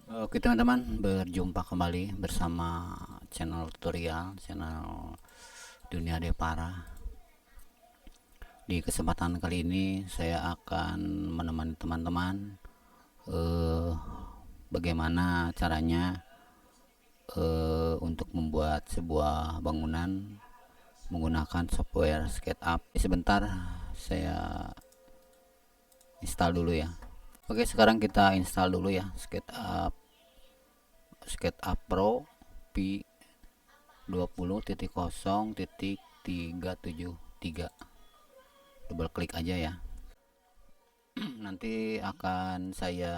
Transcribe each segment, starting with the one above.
Oke teman-teman, berjumpa kembali bersama channel tutorial, channel Dunia Depara. Di kesempatan kali ini saya akan menemani teman-teman bagaimana caranya untuk membuat sebuah bangunan menggunakan software SketchUp. Sebentar saya install dulu ya. Oke, sekarang kita install dulu ya SketchUp Pro P 20.0.373. Double klik aja ya. Nanti akan saya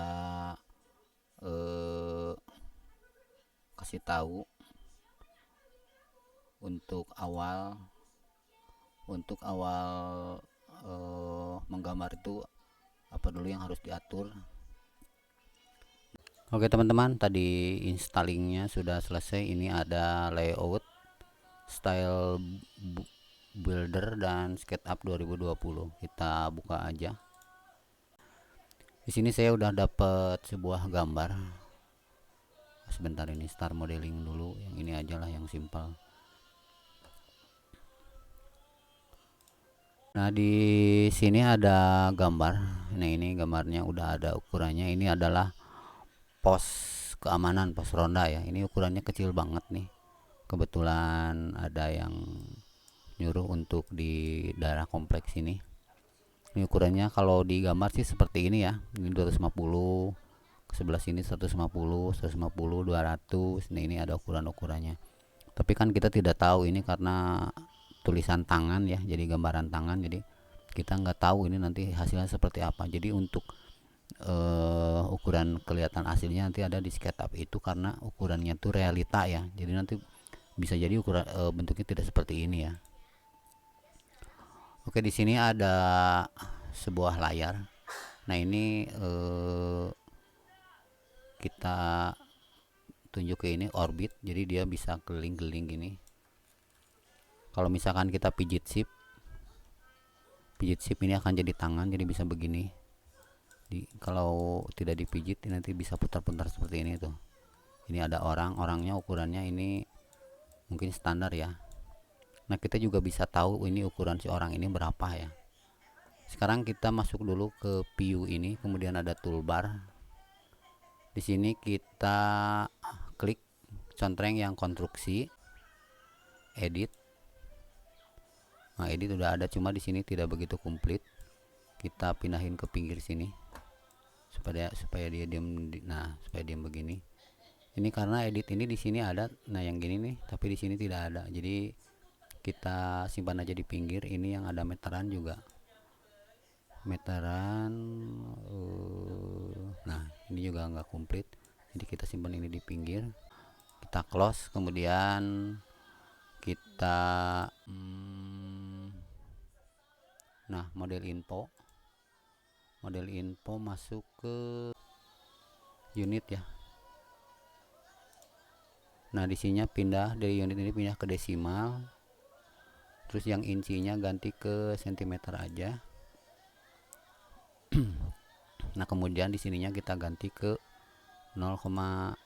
kasih tahu untuk awal menggambar itu apa dulu yang harus diatur. Oke teman-teman, tadi installingnya sudah selesai. Ini ada layout, style builder, dan SketchUp 2020. Kita buka aja. Di sini saya udah dapat sebuah gambar. Sebentar, ini start modeling dulu. Yang ini aja lah, yang simpel. Nah, di sini ada gambar. Nah, ini gambarnya udah ada ukurannya. Ini adalah pos keamanan, pos ronda ya. Ini ukurannya kecil banget nih. Kebetulan ada yang nyuruh untuk di daerah kompleks ini. Ini ukurannya kalau di gambar sih seperti ini ya. Ini 250, ke sebelah sini 150, 150, 200. Nah, ini ada ukuran-ukurannya. Tapi kan kita tidak tahu ini karena tulisan tangan ya, jadi gambaran tangan, jadi kita nggak tahu ini nanti hasilnya seperti apa. Jadi untuk ukuran kelihatan aslinya nanti ada di SketchUp itu, karena ukurannya tuh realita ya, jadi nanti bisa jadi ukuran bentuknya tidak seperti ini ya. Oke, di sini ada sebuah layar. Nah, ini kita tunjuk ke ini orbit, jadi dia bisa keliling-keliling gini. Kalau misalkan kita pijit shift ini akan jadi tangan, jadi bisa begini. Kalau tidak dipijit nanti bisa putar-putar seperti ini tuh. Ini ada orangnya ukurannya ini mungkin standar ya. Nah, kita juga bisa tahu ini ukuran si orang ini berapa ya. Sekarang kita masuk dulu ke view ini, kemudian ada toolbar. Di sini kita klik contreng yang konstruksi, edit. Nah, edit udah ada, cuma di sini tidak begitu komplit. Kita pindahin ke pinggir sini supaya dia diam. Nah, supaya diam begini. Ini karena edit ini di sini ada, nah yang gini nih, tapi di sini tidak ada. Jadi kita simpan aja di pinggir. Ini yang ada meteran juga. Meteran nah, ini juga nggak komplit. Jadi kita simpan ini di pinggir. Kita close, kemudian kita nah, model info masuk ke unit ya. Nah, di sini pindah dari unit ini pindah ke desimal. Terus yang insinya ganti ke cm aja. Nah, kemudian di sininya kita ganti ke 0,00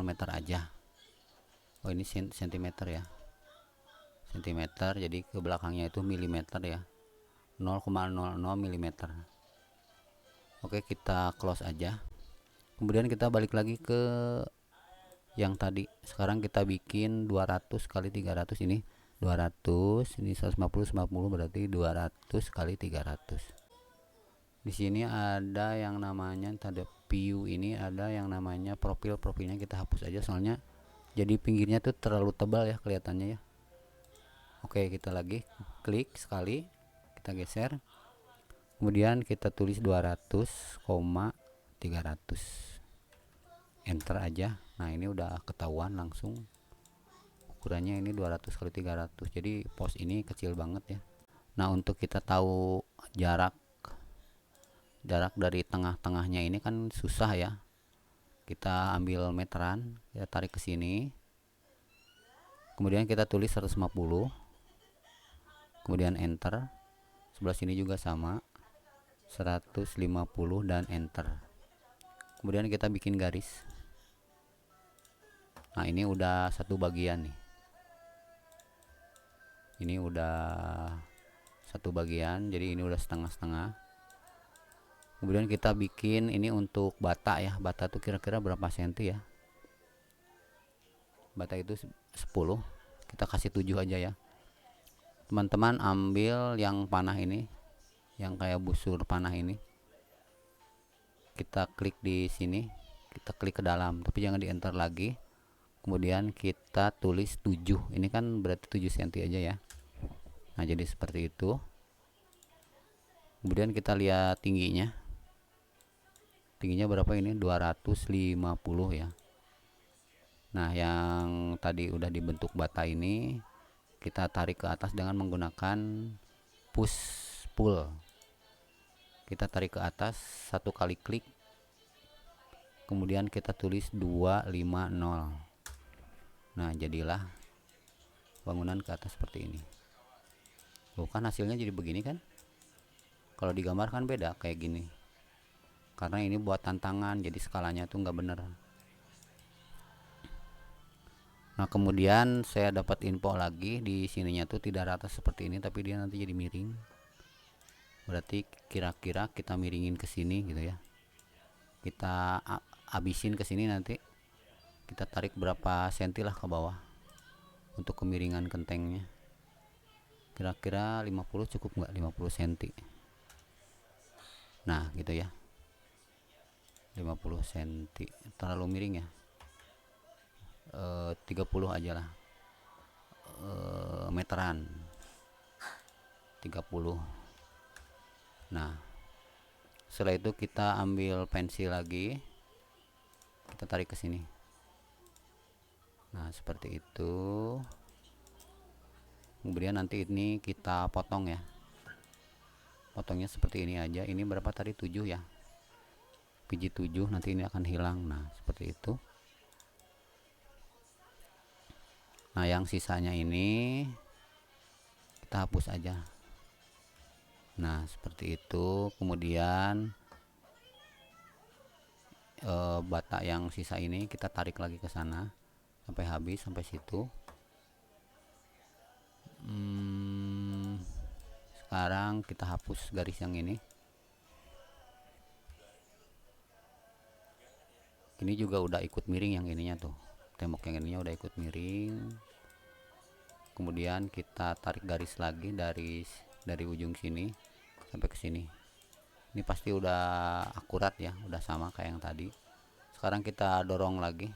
meter aja. Oh, ini cm ya. Cm, jadi ke belakangnya itu milimeter ya. 0,00 mm. Oke, kita close aja. Kemudian kita balik lagi ke yang tadi. Sekarang kita bikin 200 kali 300. Ini 200, ini 150 berarti 200 kali 300. Di sini ada yang namanya tanda view, ini ada yang namanya profilnya kita hapus aja, soalnya jadi pinggirnya tuh terlalu tebal ya kelihatannya ya. Oke, kita lagi klik sekali, kita geser, kemudian kita tulis 200,300, enter aja. Nah, ini udah ketahuan langsung ukurannya ini 200 kali 300, jadi pos ini kecil banget ya. Nah, untuk kita tahu jarak dari tengah-tengahnya ini kan susah ya. Kita ambil meteran, kita tarik ke sini, kemudian kita tulis 150, kemudian enter. Sebelah sini juga sama, 150 dan enter. kemudian kita bikin garis. Nah ini udah satu bagian nih, ini udah satu bagian, jadi ini udah setengah-setengah. Kemudian kita bikin ini untuk bata ya, bata tuh kira-kira berapa senti ya, bata itu 10, kita kasih 7 aja ya. Teman-teman ambil yang panah ini, yang kayak busur panah ini, kita klik di sini, kita klik ke dalam tapi jangan di enter lagi. Kemudian kita tulis 7, ini kan berarti 7 cm aja ya. Nah jadi seperti itu. Kemudian kita lihat tingginya, tingginya berapa ini, 250 ya. Nah yang tadi udah dibentuk bata ini kita tarik ke atas dengan menggunakan push pull. Kita tarik ke atas, satu kali klik, kemudian kita tulis 250. Nah jadilah bangunan ke atas seperti ini. Bukan hasilnya jadi begini kan, kalau digambar kan beda kayak gini, karena ini buat tantangan jadi skalanya tuh nggak bener. Nah kemudian saya dapat info lagi, di sininya tuh tidak rata seperti ini tapi dia nanti jadi miring, berarti kira-kira kita miringin ke sini gitu ya, kita abisin ke sini, nanti kita tarik berapa senti lah ke bawah untuk kemiringan gentengnya. Kira-kira 50 cukup nggak, 50 cm. Nah gitu ya, 50 cm terlalu miring ya, 30 aja lah, meteran 30. Nah setelah itu kita ambil pensil lagi, kita tarik ke sini. Nah seperti itu. Kemudian nanti ini kita potong ya, potongnya seperti ini aja. Ini berapa tadi, 7 ya, biji 7, nanti ini akan hilang. Nah seperti itu. Nah yang sisanya ini kita hapus aja. Nah seperti itu. Kemudian bata yang sisa ini kita tarik lagi ke sana sampai habis, sampai situ. Sekarang kita hapus garis yang ini. Ini juga udah ikut miring yang ininya tuh, tembok yang ininya udah ikut miring. Kemudian kita tarik garis lagi dari ujung sini sampai ke sini. Ini pasti udah akurat ya, udah sama kayak yang tadi. Sekarang kita dorong lagi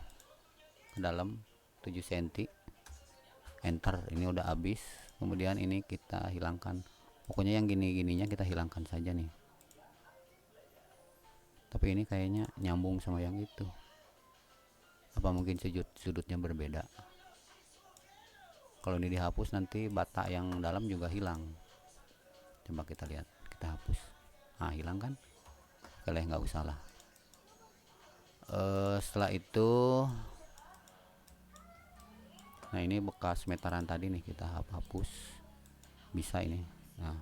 ke dalam 7 cm, enter. Ini udah habis. Kemudian ini kita hilangkan, pokoknya yang gini-gininya kita hilangkan saja nih. Tapi ini kayaknya nyambung sama yang itu, apa mungkin sudutnya berbeda. Kalau ini dihapus nanti bata yang dalam juga hilang. Coba kita lihat, kita hapus. Nah hilang kan, boleh nggak usah lah. Setelah itu, nah ini bekas meteran tadi nih kita hapus, bisa ini. Nah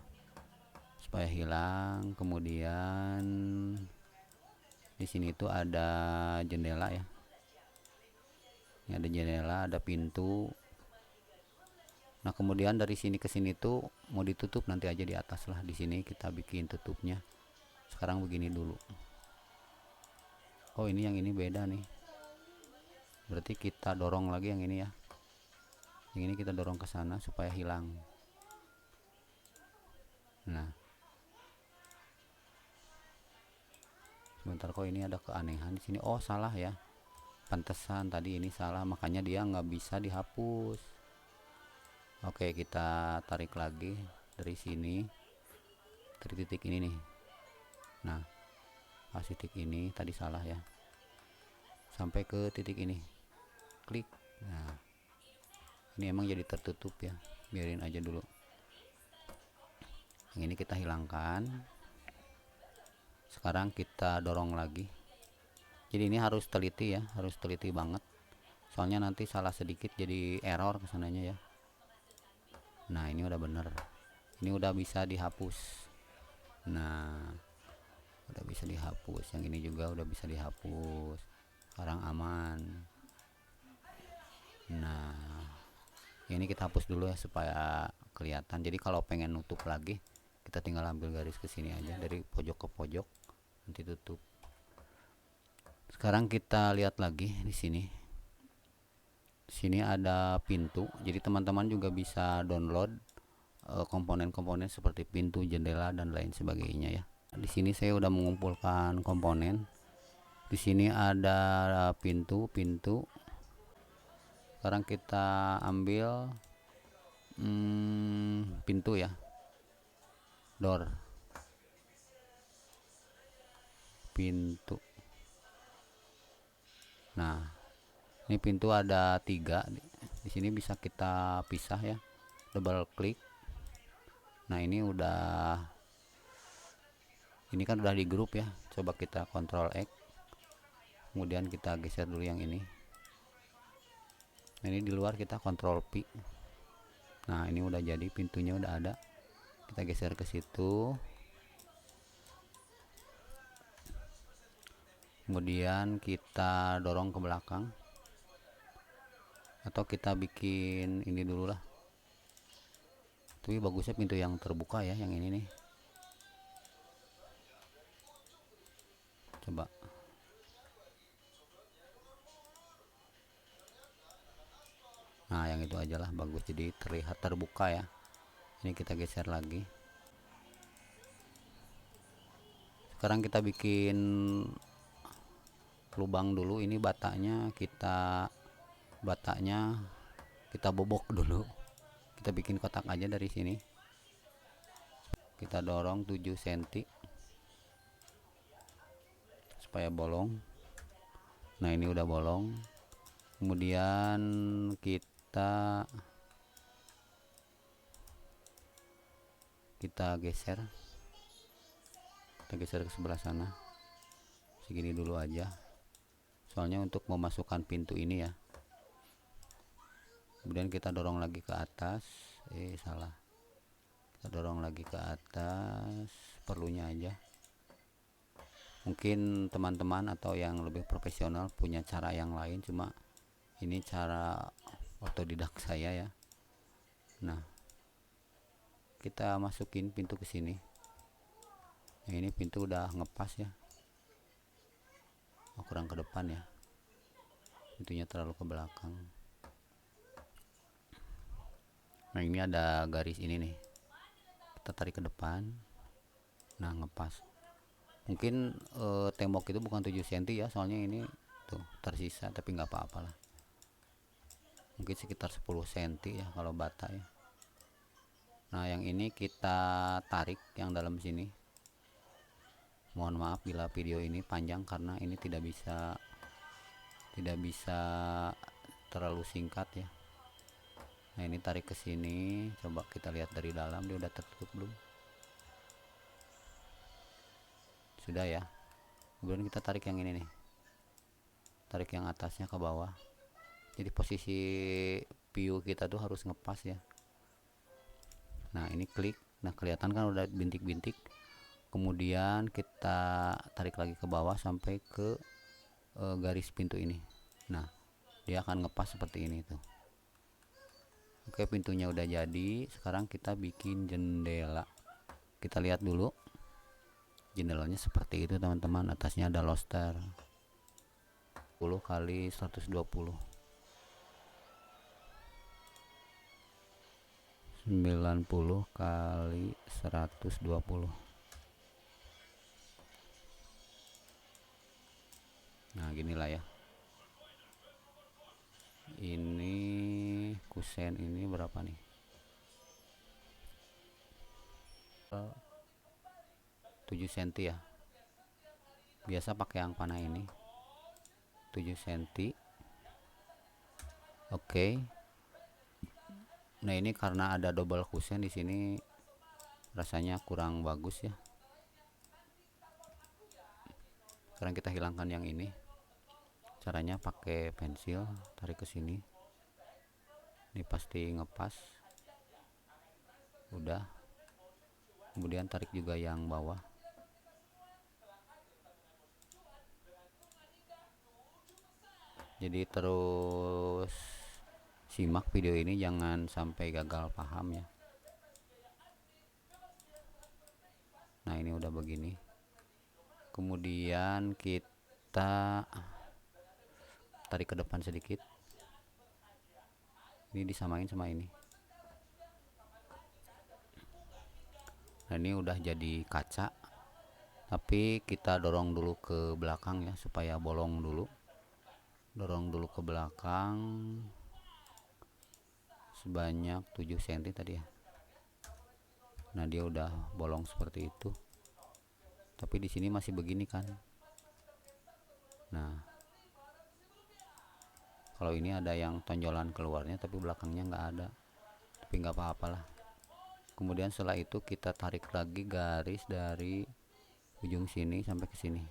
supaya hilang. Kemudian di sini tuh ada jendela ya, ini ada jendela, ada pintu. Nah kemudian dari sini ke sini tuh mau ditutup nanti aja di atas lah. Di sini kita bikin tutupnya. Sekarang begini dulu. Oh ini yang ini beda nih, berarti kita dorong lagi yang ini ya, yang ini kita dorong ke sana supaya hilang. Nah sebentar, kok ini ada keanehan di sini. Oh salah ya, pantesan tadi ini salah, makanya dia nggak bisa dihapus. Oke kita tarik lagi dari sini, dari titik ini nih. Nah pas titik ini tadi salah ya, sampai ke titik ini, klik. Nah ini emang jadi tertutup ya, biarin aja dulu. Yang ini kita hilangkan. Sekarang kita dorong lagi. Jadi ini harus teliti ya, harus teliti banget, soalnya nanti salah sedikit jadi error kesananya ya. Nah ini udah bener, ini udah bisa dihapus. Nah udah bisa dihapus, yang ini juga udah bisa dihapus, sekarang aman. Nah ini kita hapus dulu ya supaya kelihatan. Jadi kalau pengen nutup lagi kita tinggal ambil garis ke sini aja dari pojok ke pojok, nanti tutup. Sekarang kita lihat lagi di sini. Sini ada pintu, jadi teman-teman juga bisa download komponen-komponen seperti pintu, jendela dan lain sebagainya ya. Di sini saya udah mengumpulkan komponen. Di sini ada pintu. Sekarang kita ambil pintu ya, door, pintu. Nah ini pintu ada 3. Di sini bisa kita pisah ya, double klik. Nah ini kan udah di grup ya, coba kita Ctrl X, kemudian kita geser dulu yang ini. Nah ini di luar kita Ctrl P. Nah ini udah jadi, pintunya udah ada, kita geser ke situ, kemudian kita dorong ke belakang, atau kita bikin ini dulu lah. Tapi bagusnya pintu yang terbuka ya, yang ini nih. Coba. Nah yang itu aja lah, bagus, jadi terlihat terbuka ya. Ini kita geser lagi. Sekarang kita bikin lubang dulu. Ini batanya kita bobok dulu. Kita bikin kotak aja dari sini. Kita dorong 7 cm supaya bolong. Nah ini udah bolong. Kemudian kita geser ke sebelah sana, segini dulu aja, soalnya untuk memasukkan pintu ini ya. Kemudian kita dorong lagi ke atas, salah, kita dorong lagi ke atas, perlunya aja. Mungkin teman-teman atau yang lebih profesional punya cara yang lain, cuma ini cara otodidak saya ya. Nah kita masukin pintu ke sini. Nah, ini pintu udah ngepas ya, kurang ke depan ya, pintunya terlalu ke belakang. Nah ini ada garis ini nih, kita tarik ke depan. Nah ngepas. Mungkin tembok itu bukan 7 cm ya, soalnya ini tuh tersisa, tapi nggak apa-apa lah. Mungkin sekitar 10 cm ya kalau bata ya. Nah yang ini kita tarik yang dalam sini. Mohon maaf bila video ini panjang karena ini tidak bisa terlalu singkat ya. Nah ini tarik ke sini, coba kita lihat dari dalam dia udah tertutup belum? Sudah ya. Kemudian kita tarik yang ini nih, tarik yang atasnya ke bawah. Jadi posisi view kita tuh harus ngepas ya. Nah ini klik, nah kelihatan kan udah bintik-bintik. Kemudian kita tarik lagi ke bawah sampai ke garis pintu ini. Nah dia akan ngepas seperti ini tuh. Oke, pintunya udah jadi. Sekarang kita bikin jendela. Kita lihat dulu jendelanya seperti itu teman-teman. Atasnya ada loster 10 kali 120, 90 kali 120. Nah ginilah ya. Ini kusen ini berapa nih? 7 cm ya. Biasa pakai yang panah ini 7 cm. Oke. Nah ini karena ada double kusen di sini rasanya kurang bagus ya. Sekarang kita hilangkan yang ini. Caranya pakai pensil, tarik ke sini. Ini pasti ngepas. Udah. Kemudian tarik juga yang bawah. Jadi terus simak video ini, jangan sampai gagal paham ya. Nah ini udah begini, kemudian kita tarik ke depan sedikit, ini disamain sama ini. Nah ini udah jadi kaca, tapi kita dorong dulu ke belakang ya, supaya bolong dulu. Dorong dulu ke belakang sebanyak 7 cm tadi ya. Nah dia udah bolong seperti itu, tapi di sini masih begini kan. Nah kalau ini ada yang tonjolan keluarnya tapi belakangnya nggak ada, tapi nggak apa-apa lah. Kemudian setelah itu kita tarik lagi garis dari ujung sini sampai ke sini.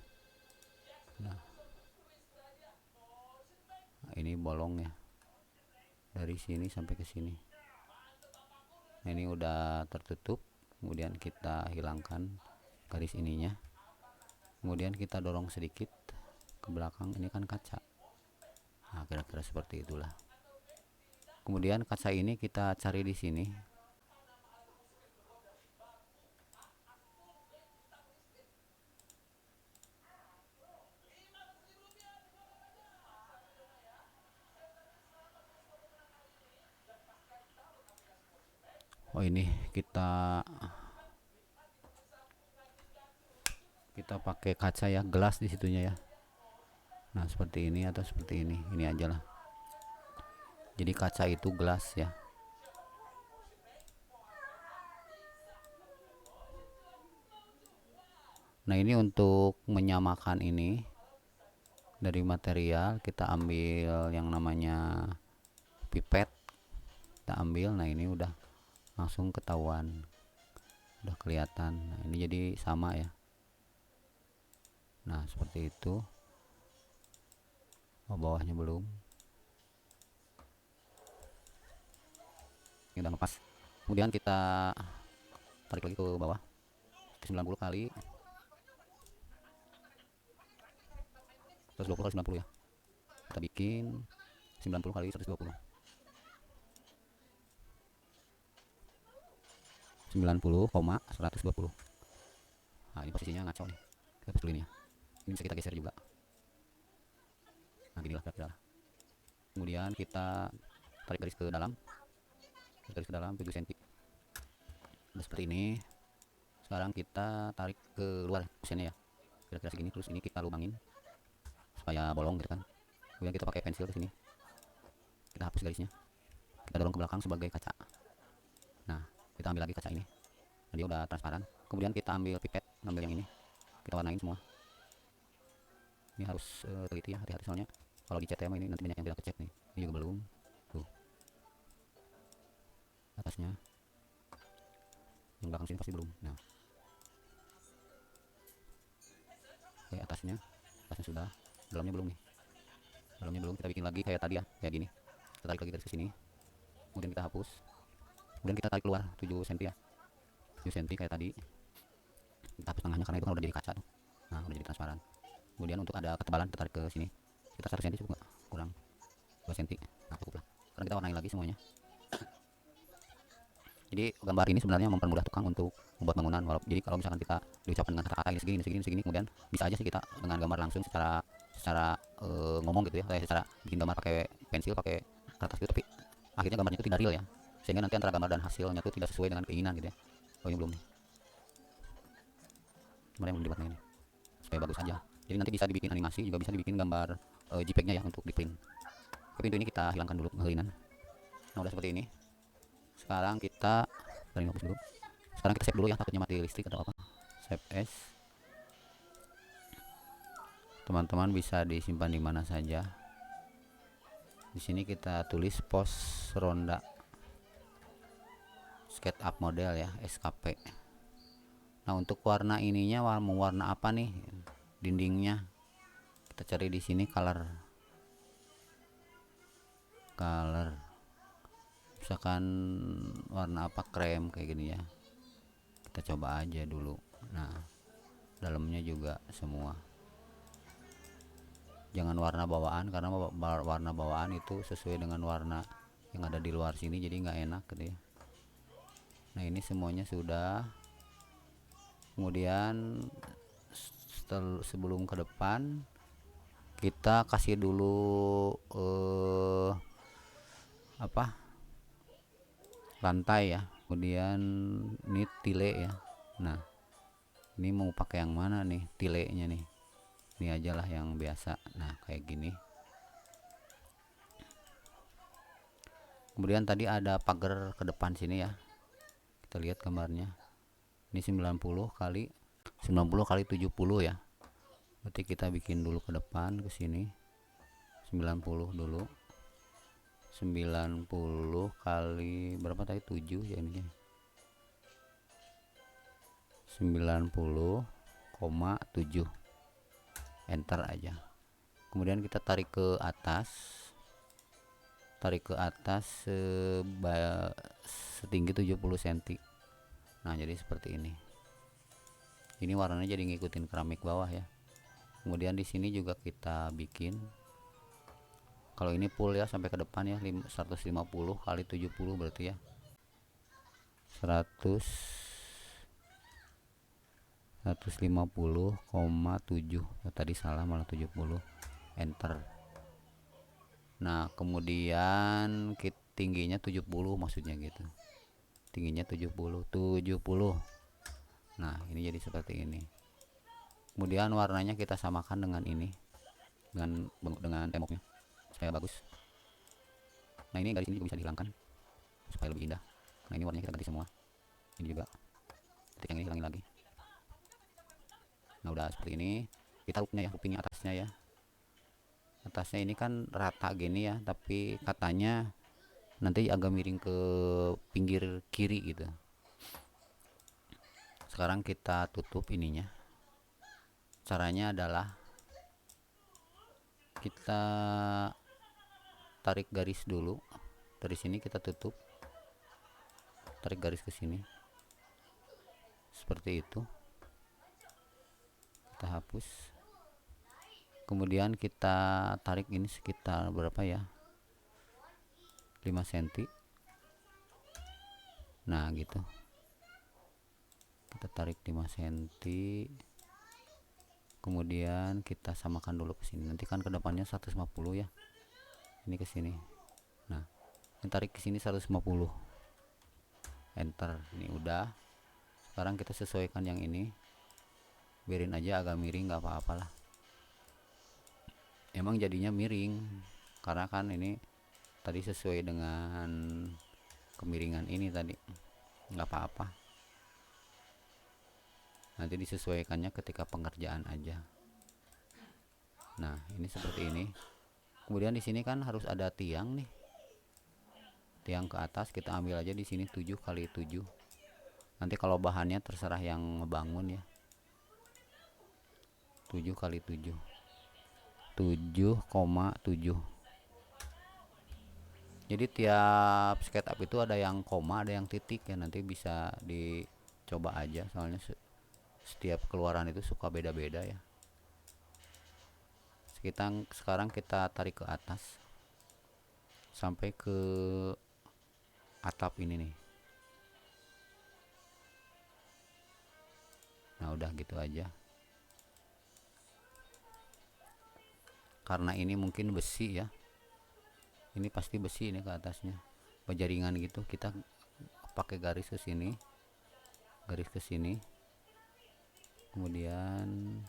Nah ini bolong ya, dari sini sampai ke sini. Nah ini udah tertutup. Kemudian kita hilangkan garis ininya, kemudian kita dorong sedikit ke belakang. Ini kan kaca, nah kira-kira seperti itulah. Kemudian kaca ini kita cari di sini. Oh ini kita pakai kaca ya, gelas di situnya ya. Nah seperti ini atau seperti ini aja lah. Jadi kaca itu gelas ya. Nah ini untuk menyamakan ini, dari material kita ambil yang namanya pipet, kita ambil. Nah ini udah langsung ketahuan, udah kelihatan. Nah ini jadi sama ya. Nah seperti itu. Oh bawahnya belum, ini udah ngepas. Kemudian kita tarik lagi ke bawah 90 kali 120 kali 90 ya. Kita bikin 90 kali 120, 90,120. Nah ini posisinya ngaco nih, kita betul ini ya. Ini bisa kita geser juga. Nah ginilah kira-kira. Kemudian kita tarik garis ke dalam, 7 cm. Nah, seperti ini. Sekarang kita tarik ke luar kusennya ya, kira-kira segini. Terus ini kita lubangin supaya bolong gitu kan. Kemudian kita pakai pensil ke sini, kita hapus garisnya, kita dorong ke belakang sebagai kaca. Nah kita ambil lagi kaca ini, nah, dia udah transparan. Kemudian kita ambil pipet, ambil yang ini, kita warnain semua. Ini harus teliti ya, hati-hati soalnya kalau dicat ya ini nanti banyak yang tidak kecet nih. Ini juga belum tuh, atasnya, yang belakang sini pasti belum. Nah oke, atasnya sudah, dalamnya belum nih, dalamnya belum. Kita bikin lagi kayak tadi ya, kayak gini. Kita tarik lagi garis ke sini, kemudian kita hapus, kemudian kita tarik keluar 7 cm ya, 7 cm kayak tadi. Kita hapus tengahnya karena itu kan udah jadi kaca tuh. Nah udah jadi transparan. Kemudian untuk ada ketebalan kita tarik ke sini, kita 1 cm cukup nggak? Kurang 2 cm. Nah cukup lah, sekarang kita warnain lagi semuanya. Jadi gambar ini sebenarnya mempermudah tukang untuk membuat bangunan. Jadi kalau misalkan kita diucapkan dengan kata-kata ini segini, kemudian bisa aja sih kita dengan gambar langsung secara ngomong gitu ya, kayak secara bikin gambar pakai pensil, pakai kertas gitu, tapi akhirnya gambarnya itu tidak real ya, sehingga nanti antara gambar dan hasilnya tuh tidak sesuai dengan keinginan gitu ya. Oh ini belum nih, sebenarnya belum dibuatnya ini supaya bagus aja. Jadi nanti bisa dibikin animasi, juga bisa dibikin gambar JPEG-nya ya untuk di print. Tapi pintu ini kita hilangkan dulu pengelinan. Nah udah seperti ini. Sekarang kita dari hapus dulu. Sekarang kita save dulu ya, takutnya mati listrik atau apa. Save as. Teman-teman bisa disimpan di mana saja. Di sini kita tulis pos ronda SketchUp model ya, SKP. Nah untuk warna ininya mau warna apa nih dindingnya, kita cari di sini color, misalkan warna apa, krem kayak gini ya, kita coba aja dulu. Nah dalamnya juga semua. jangan warna bawaan, karena warna bawaan itu sesuai dengan warna yang ada di luar sini, jadi nggak enak gitu ya. Nah ini semuanya sudah. Kemudian sebelum ke depan kita kasih dulu lantai ya. Kemudian ini tile ya. Nah ini mau pakai yang mana nih tilenya nih? Ini aja lah yang biasa. Nah kayak gini. Kemudian tadi ada pagar ke depan sini ya, kita lihat gambarnya. Ini 90 kali 70 ya, berarti kita bikin dulu ke depan ke sini 90 dulu. 90 kali berapa tadi, 7 ya, ini 90,7, enter aja. Kemudian kita tarik ke atas setinggi 70 cm. Nah jadi seperti ini. Ini warnanya jadi ngikutin keramik bawah ya. Kemudian di sini juga kita bikin, kalau ini full ya sampai ke depan ya, 150 kali 70 berarti ya 150,7. Tadi salah, malah 70, enter. Nah kemudian tingginya 70, maksudnya gitu, tingginya 70. Nah ini jadi seperti ini. Kemudian warnanya kita samakan dengan ini, dengan temboknya supaya bagus. Nah ini garis ini juga bisa dihilangkan supaya lebih indah. Nah ini warnanya kita ganti semua. Ini juga ketik yang ini hilangin lagi. Nah udah seperti ini. Kita loopnya ya, loopingnya atasnya ya. Atasnya ini kan rata gini ya, tapi katanya nanti agak miring ke pinggir kiri gitu. Sekarang kita tutup ininya. Caranya adalah kita tarik garis dulu dari sini, kita tutup, tarik garis ke sini seperti itu, kita hapus. Kemudian kita tarik ini sekitar berapa ya, 5 cm. Nah gitu, kita tarik 5 cm. Kemudian kita samakan dulu ke sini. Nanti kan kedepannya 150 ya, ini ke sini. Nah ini tarik ke sini 150, enter. Ini udah. Sekarang kita sesuaikan yang ini, biarin aja agak miring, nggak apa-apalah. Emang jadinya miring karena kan ini tadi sesuai dengan kemiringan ini tadi, nggak apa-apa. Nanti disesuaikannya ketika pengerjaan aja. Nah ini seperti ini. Kemudian di sini kan harus ada tiang nih, tiang ke atas. Kita ambil aja di sini 7 kali 7. Nanti kalau bahannya terserah yang ngebangun ya. 7 kali 7, 7,7. Jadi tiap SketchUp itu ada yang koma, ada yang titik ya. Nanti bisa dicoba aja, soalnya setiap keluaran itu suka beda-beda ya. Sekarang kita tarik ke atas sampai ke atap ini nih. Nah udah gitu aja. Karena ini mungkin besi ya, ini pasti besi ini ke atasnya, penjaringan gitu. Kita pakai garis ke sini, garis ke sini, kemudian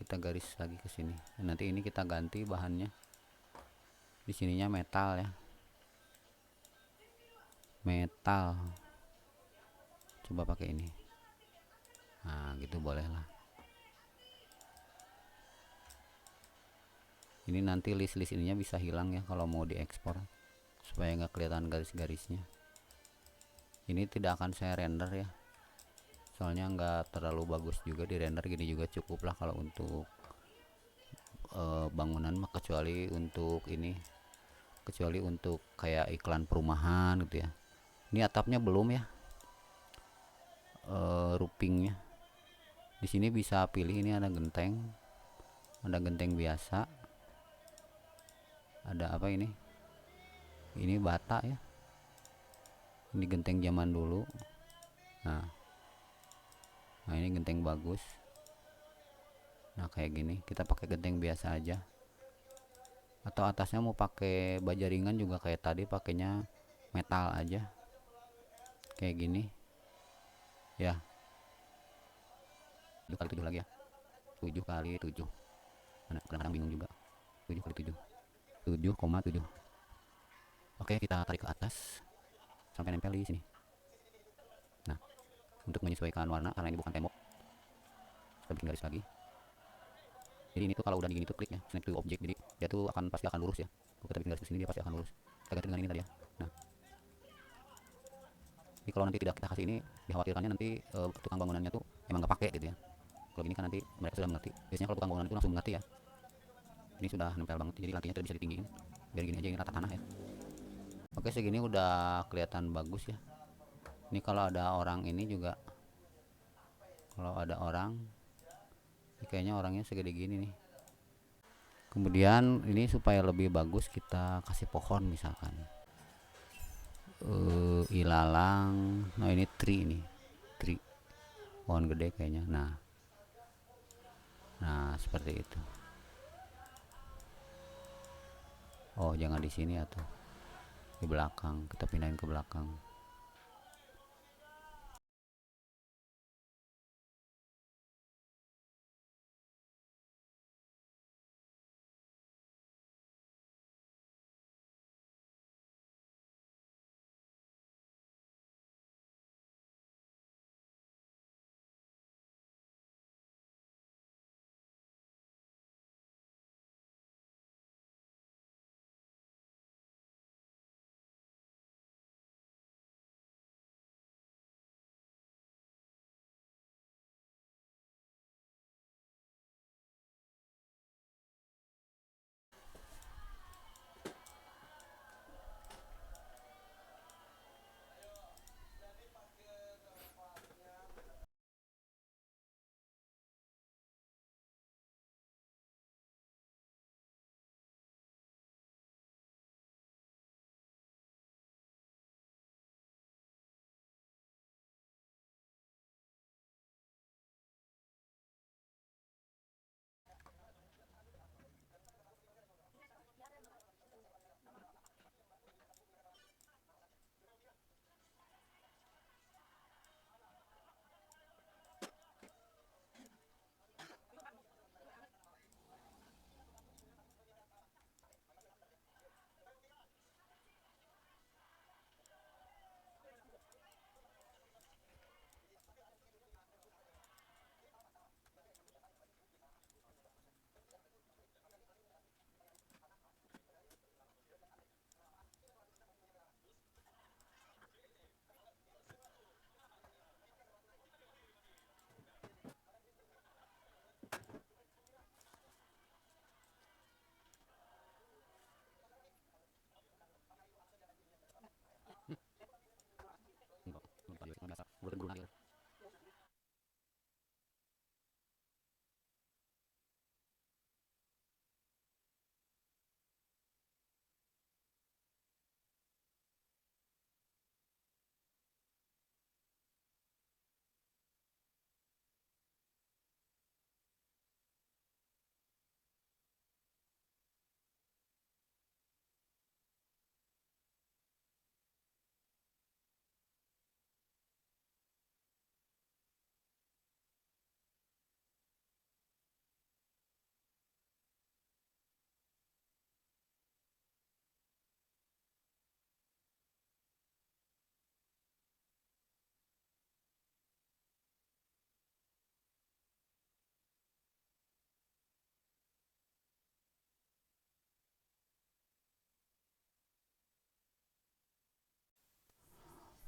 kita garis lagi ke sini. Nanti ini kita ganti bahannya, di sininya metal ya, metal. Coba pakai ini. Nah gitu boleh lah. Ini nanti list-list ininya bisa hilang ya kalau mau diekspor, supaya nggak kelihatan garis-garisnya. Ini tidak akan saya render ya, soalnya nggak terlalu bagus juga di render. Gini juga cukup lah kalau untuk bangunan mah, kecuali untuk ini, kecuali untuk kayak iklan perumahan gitu ya. Ini atapnya belum ya, roofingnya. Di sini bisa pilih, ini ada genteng, ada genteng biasa, ada apa ini bata ya, ini genteng zaman dulu. Nah, ini genteng bagus. Nah kayak gini kita pakai genteng biasa aja, atau atasnya mau pakai baja ringan juga kayak tadi, pakainya metal aja kayak gini ya. 7 kali 7 lagi ya, 7 kali 7, kadang-kadang bingung juga. 7 kali 7, 7,7. Oke, kita tarik ke atas sampai nempel di sini. Nah, untuk menyesuaikan warna, karena ini bukan tembok, kita bikin garis lagi. Jadi ini tuh kalau udah gini tuh klik ya, snap to object, jadi dia tuh pasti akan lurus ya. Kalau kita bikin garis ke sini dia pasti akan lurus. Kita ganti dengan ini tadi ya. Nah, jadi kalau nanti tidak kita kasih ini, dikhawatirkannya nanti tukang bangunannya tuh emang nggak pakai gitu ya. Kalau gini kan nanti mereka sudah mengerti. Biasanya kalau tukang bangunan itu langsung mengerti ya. Ini sudah nempel banget, jadi lantainya tidak bisa ditinggiin. Biar gini aja, ini rata tanah ya. Oke, segini udah kelihatan bagus ya. Ini kalau ada orang ini juga, kalau ada orang, ini kayaknya orangnya segede gini nih. Kemudian ini supaya lebih bagus kita kasih pohon misalkan. Ilalang. Nah ini tree nih, tree, pohon gede kayaknya. Nah seperti itu. Oh jangan di sini atau di belakang, kita pindahin ke belakang.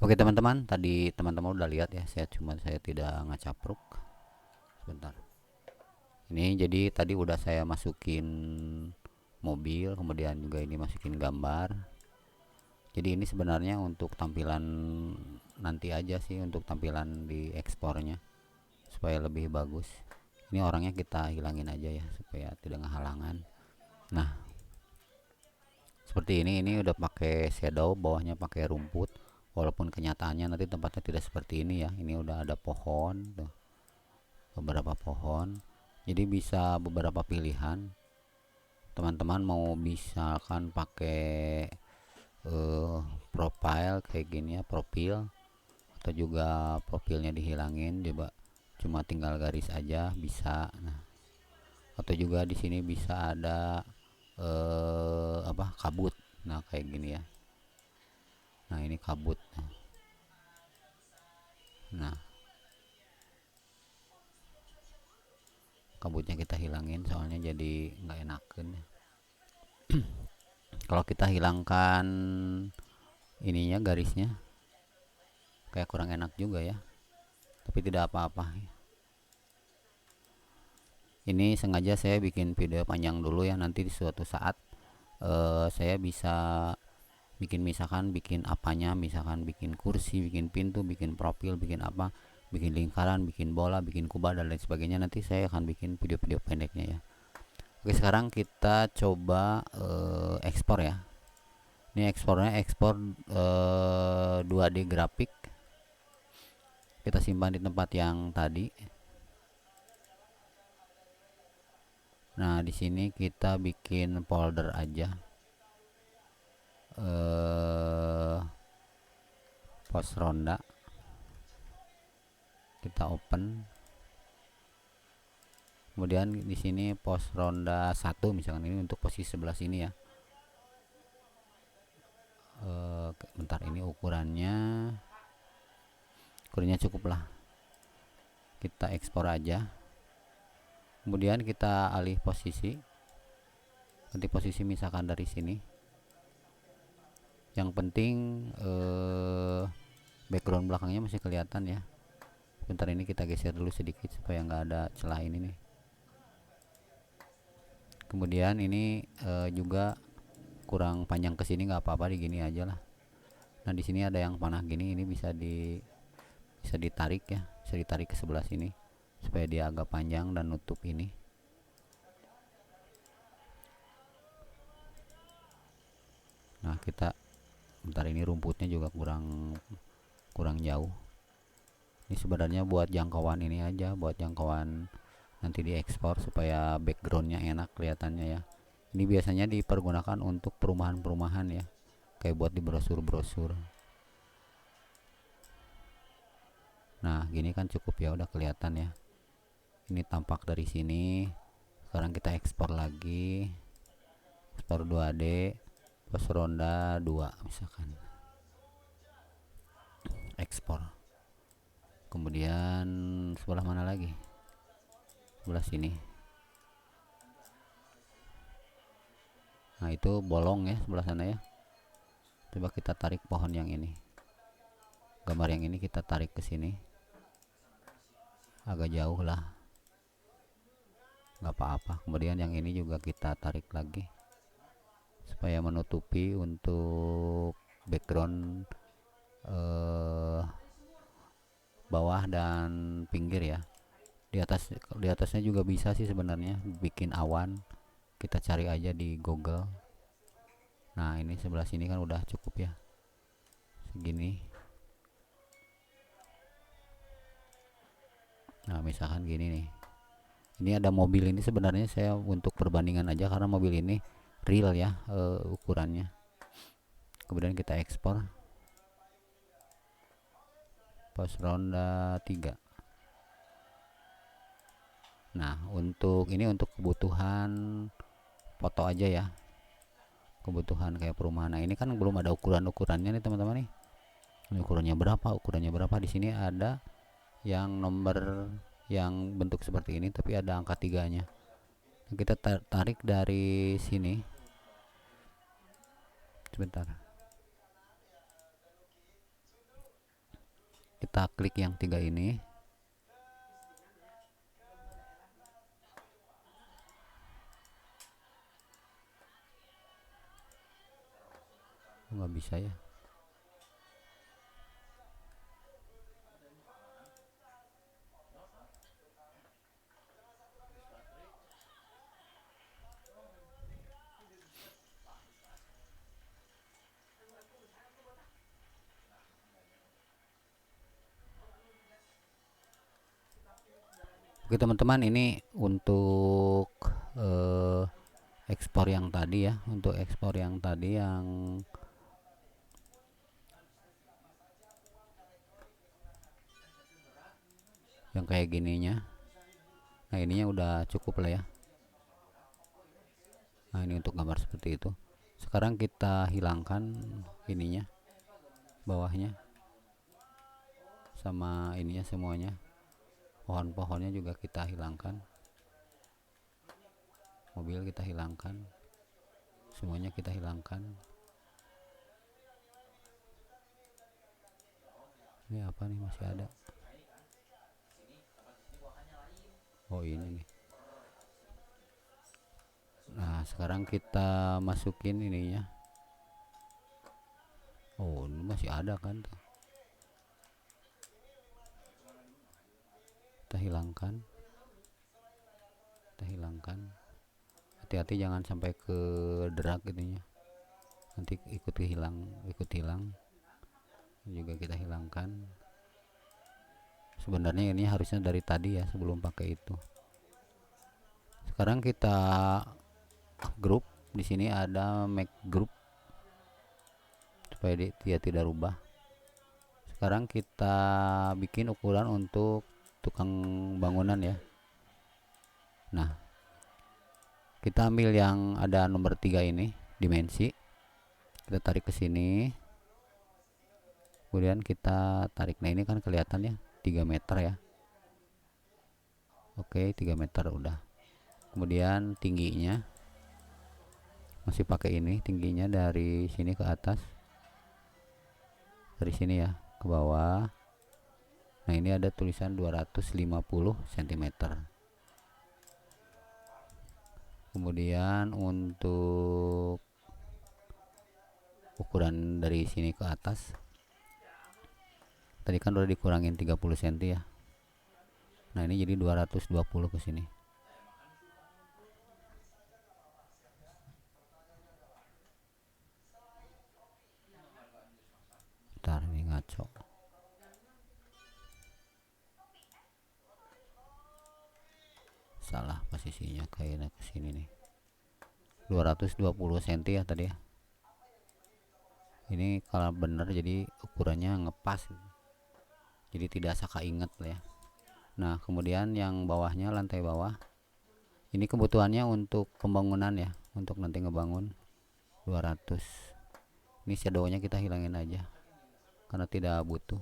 Oke teman-teman, tadi teman-teman udah lihat ya, saya tidak ngacapruk. Sebentar. Ini jadi tadi udah saya masukin mobil, kemudian juga ini masukin gambar. Jadi ini sebenarnya untuk tampilan nanti aja sih, untuk tampilan di ekspornya supaya lebih bagus. Ini orangnya kita hilangin aja ya supaya tidak ngehalangan. Nah, seperti ini udah pakai shadow, bawahnya pakai rumput. Walaupun kenyataannya nanti tempatnya tidak seperti ini ya. Ini udah ada pohon tuh, beberapa pohon. Jadi bisa beberapa pilihan. Teman-teman mau misalkan pakai profile kayak gini ya, profil, atau juga profilnya dihilangin, coba cuma tinggal garis aja bisa. Nah, atau juga di sini bisa ada kabut. Nah, kayak gini ya. Nah, ini kabut. Nah, kabutnya kita hilangin soalnya jadi nggak enakan. Kalau kita hilangkan ininya, garisnya, kayak kurang enak juga ya, tapi tidak apa-apa. Ini sengaja saya bikin video panjang dulu ya, nanti di suatu saat saya bisa bikin apanya, misalkan bikin kursi, bikin pintu, bikin profil, bikin apa, bikin lingkaran, bikin bola, bikin kubah dan lain sebagainya. Nanti saya akan bikin video-video pendeknya ya. Oke, sekarang kita coba ekspor ya. Ini ekspornya ekspor 2D grafik. Kita simpan di tempat yang tadi. Nah, di sini kita bikin folder aja. Pos ronda. Kita open. Kemudian di sini pos ronda 1 misalkan, ini untuk posisi sebelah sini ya. Bentar, ini ukurannya cukup lah. Kita ekspor aja. Kemudian kita alih posisi, ganti posisi misalkan dari sini. Yang penting background belakangnya masih kelihatan ya. Bentar, ini kita geser dulu sedikit supaya nggak ada celah ini nih. Kemudian ini juga kurang panjang ke sini, nggak apa-apa, di gini aja lah. Nah, di sini ada yang panah gini, ini bisa ditarik ya, bisa ditarik ke sebelah sini supaya dia agak panjang dan nutup ini. Nah, kita bentar, ini rumputnya juga kurang jauh. Ini sebenarnya buat jangkauan ini aja, buat jangkauan nanti diekspor supaya backgroundnya enak kelihatannya ya. Ini biasanya dipergunakan untuk perumahan-perumahan ya, kayak buat di brosur-brosur. Nah, gini kan cukup ya, udah kelihatan ya. Ini tampak dari sini. Sekarang kita ekspor lagi, ekspor 2D, pos ronda 2 misalkan, ekspor. Kemudian sebelah mana lagi? Sebelah sini. Nah, itu bolong ya sebelah sana ya. Coba kita tarik pohon yang ini, gambar yang ini kita tarik ke sini, agak jauh lah, nggak apa-apa. Kemudian yang ini juga kita tarik lagi supaya menutupi untuk background bawah dan pinggir ya. Di atasnya juga bisa sih sebenarnya bikin awan, kita cari aja di Google. Nah, ini sebelah sini kan udah cukup ya, segini. Nah, misalkan gini nih, ini ada mobil, ini sebenarnya saya untuk perbandingan aja karena mobil ini real ya ukurannya. Kemudian kita ekspor pos ronda 3. Nah, untuk ini untuk kebutuhan foto aja ya, kebutuhan kayak perumahan. Nah, ini kan belum ada ukurannya nih teman-teman nih. Ini ukurannya berapa? Di sini ada yang nomor yang bentuk seperti ini tapi ada angka 3-nya. Kita tarik dari sini. Sebentar. Kita klik yang 3 ini. Nggak bisa ya. Oke teman-teman, ini untuk ekspor yang tadi ya, untuk ekspor yang tadi yang kayak gininya. Nah ininya udah cukup lah ya. Nah ini untuk gambar seperti itu. Sekarang kita hilangkan ininya, bawahnya, sama ininya semuanya. Pohon-pohonnya juga kita hilangkan, mobil kita hilangkan, semuanya kita hilangkan. Ini apa nih, masih ada? Oh ini nih. Nah sekarang kita masukin ininya. Oh ini masih ada kan tuh. Kita hilangkan, hati-hati jangan sampai ke drag ininya, nanti ikut hilang juga. Kita hilangkan. Sebenarnya ini harusnya dari tadi ya, sebelum pakai itu. Sekarang kita grup. Di sini ada make group supaya dia tidak rubah. Sekarang kita bikin ukuran untuk tukang bangunan ya. Nah kita ambil yang ada nomor 3 ini, dimensi, kita tarik ke sini, kemudian kita tarik. Nah ini kan kelihatan ya 3 meter ya. Oke 3 meter udah. Kemudian tingginya masih pakai ini, tingginya dari sini ke atas, dari sini ya ke bawah. Nah ini ada tulisan 250 cm. Kemudian untuk ukuran dari sini ke atas, tadi kan udah dikurangin 30 cm ya. Nah ini jadi 220 ke sini. Ntar ini ngaco, salah posisinya, kayaknya ke sini nih. 220 cm ya tadi ya. Ini kalau bener jadi ukurannya ngepas, jadi tidak saka inget lah ya. Nah kemudian yang bawahnya, lantai bawah, ini kebutuhannya untuk pembangunan ya, untuk nanti ngebangun 200. Ini shadownya kita hilangin aja karena tidak butuh.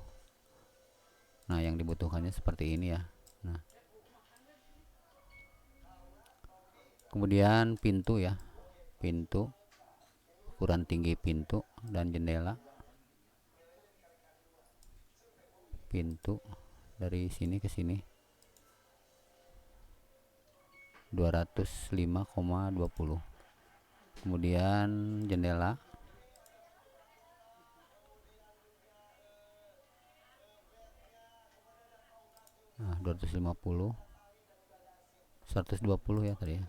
Nah yang dibutuhkannya seperti ini ya. Nah kemudian pintu ya, pintu, ukuran tinggi pintu dan jendela. Pintu dari sini ke sini 205,20. Kemudian jendela nah 250, 120 ya tadi ya.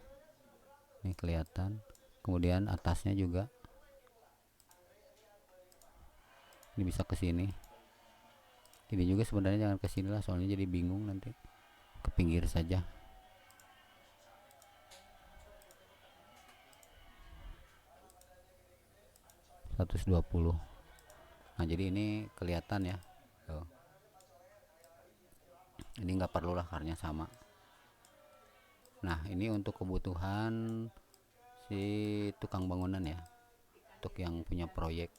Ini kelihatan. Kemudian atasnya juga ini bisa ke sini. Ini juga sebenarnya jangan ke sini lah, soalnya jadi bingung nanti. Ke pinggir saja. (120). Nah jadi ini kelihatan ya. Tuh. Ini nggak perlu lah karena sama. Nah ini untuk kebutuhan si tukang bangunan ya, untuk yang punya proyek.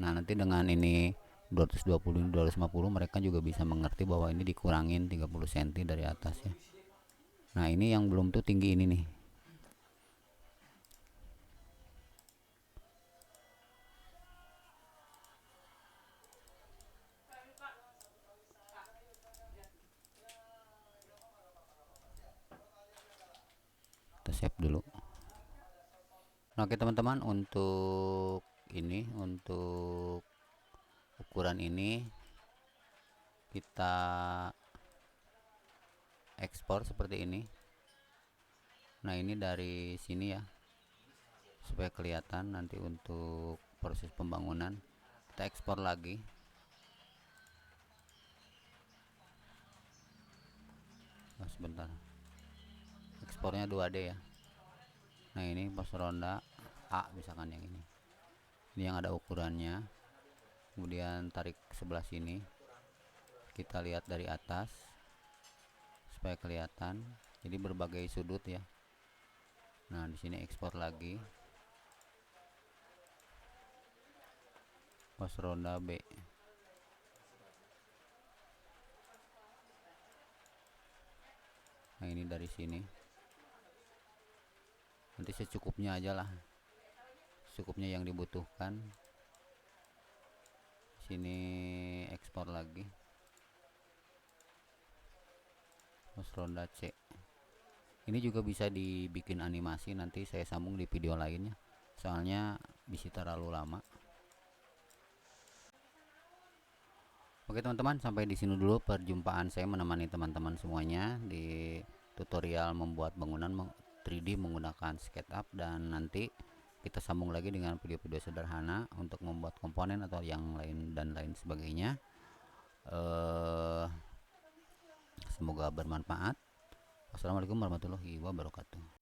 Nah nanti dengan ini 220 250 mereka juga bisa mengerti bahwa ini dikurangin 30 cm dari atas ya. Nah ini yang belum tuh tinggi ini nih. Kita save dulu. Nah oke teman-teman, untuk ini, untuk ukuran ini kita ekspor seperti ini. Nah ini dari sini ya, supaya kelihatan nanti untuk proses pembangunan. Kita ekspor lagi. sebentar, ekspornya 2D ya. Nah ini pos ronda A misalkan, yang ini yang ada ukurannya. Kemudian tarik sebelah sini, kita lihat dari atas supaya kelihatan, jadi berbagai sudut ya. Nah di sini ekspor lagi, pos ronda B. Nah ini dari sini, nanti secukupnya aja lah, cukupnya yang dibutuhkan. Sini ekspor lagi, pos ronda C. Ini juga bisa dibikin animasi, nanti saya sambung di video lainnya, soalnya bisa terlalu lama. Oke teman-teman, sampai di sini dulu perjumpaan saya menemani teman-teman semuanya di tutorial membuat bangunan 3D menggunakan SketchUp, dan nanti kita sambung lagi dengan video-video sederhana untuk membuat komponen atau yang lain dan lain sebagainya. Semoga bermanfaat. Wassalamualaikum warahmatullahi wabarakatuh.